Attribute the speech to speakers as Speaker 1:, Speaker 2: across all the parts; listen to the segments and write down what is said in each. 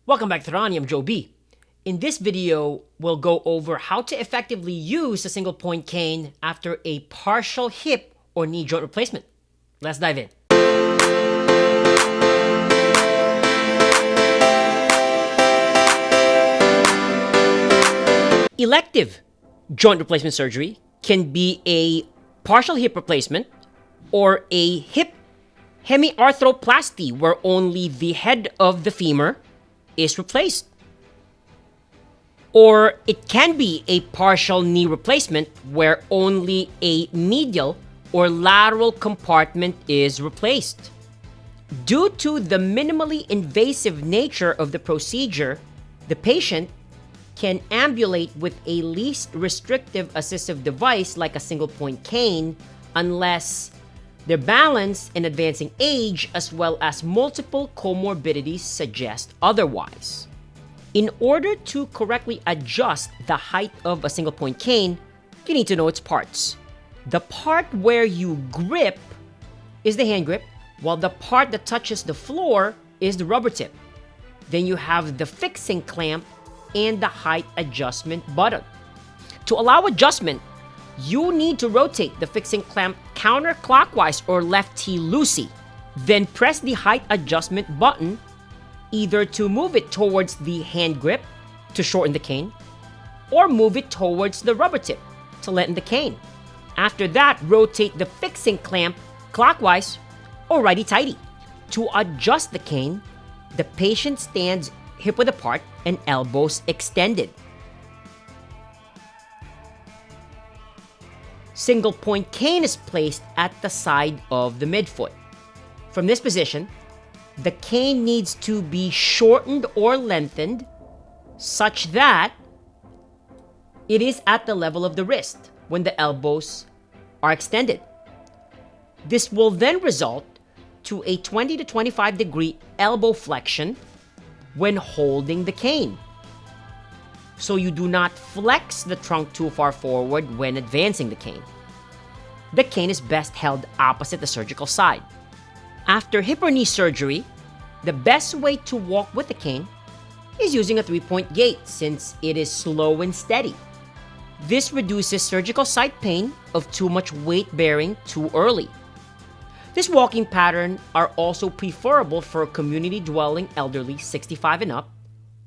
Speaker 1: Welcome back to Ronnie, I'm Joe B. In this video, we'll go over how to effectively use a single point cane after a partial hip or knee joint replacement. Let's dive in. Elective joint replacement surgery can be a partial hip replacement or a hip hemiarthroplasty where only the head of the femur is replaced. Or it can be a partial knee replacement where only a medial or lateral compartment is replaced. Due to the minimally invasive nature of the procedure, the patient can ambulate with a least restrictive assistive device like a single point cane unless their balance and advancing age as well as multiple comorbidities suggest otherwise. In order to correctly adjust the height of a single point cane, you need to know its parts. The part where you grip is the hand grip, while the part that touches the floor is the rubber tip. Then you have the fixing clamp and the height adjustment button. To allow adjustment, you need to rotate the fixing clamp counterclockwise or lefty-loosey. Then press the height adjustment button either to move it towards the hand grip to shorten the cane or move it towards the rubber tip to lengthen the cane. After that, rotate the fixing clamp clockwise or righty-tighty. To adjust the cane, the patient stands hip width apart and elbows extended. Single point cane is placed at the side of the midfoot. From this position, the cane needs to be shortened or lengthened such that it is at the level of the wrist when the elbows are extended. This will then result to a 20 to 25 degree elbow flexion when holding the cane, so you do not flex the trunk too far forward when advancing the cane. The cane is best held opposite the surgical side. After hip or knee surgery, the best way to walk with the cane is using a 3-point gait since it is slow and steady. This reduces surgical site pain of too much weight bearing too early. This walking pattern are also preferable for community dwelling elderly 65 and up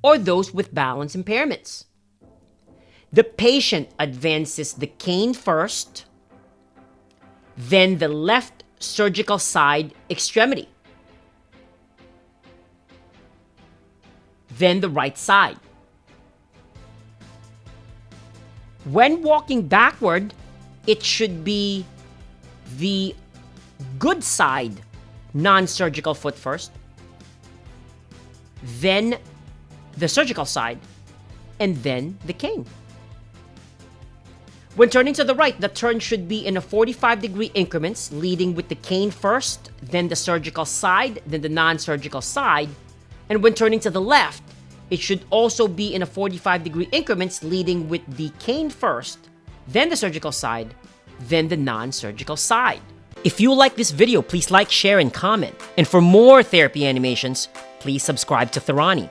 Speaker 1: or those with balance impairments. The patient advances the cane first, then the left surgical side extremity, then the right side. When walking backward, it should be the good side non-surgical foot first, then the surgical side, and then the cane. When turning to the right, the turn should be in a 45-degree increments, leading with the cane first, then the surgical side, then the non-surgical side. And when turning to the left, it should also be in a 45-degree increments, leading with the cane first, then the surgical side, then the non-surgical side. If you like this video, please like, share, and comment. And for more therapy animations, please subscribe to Therani.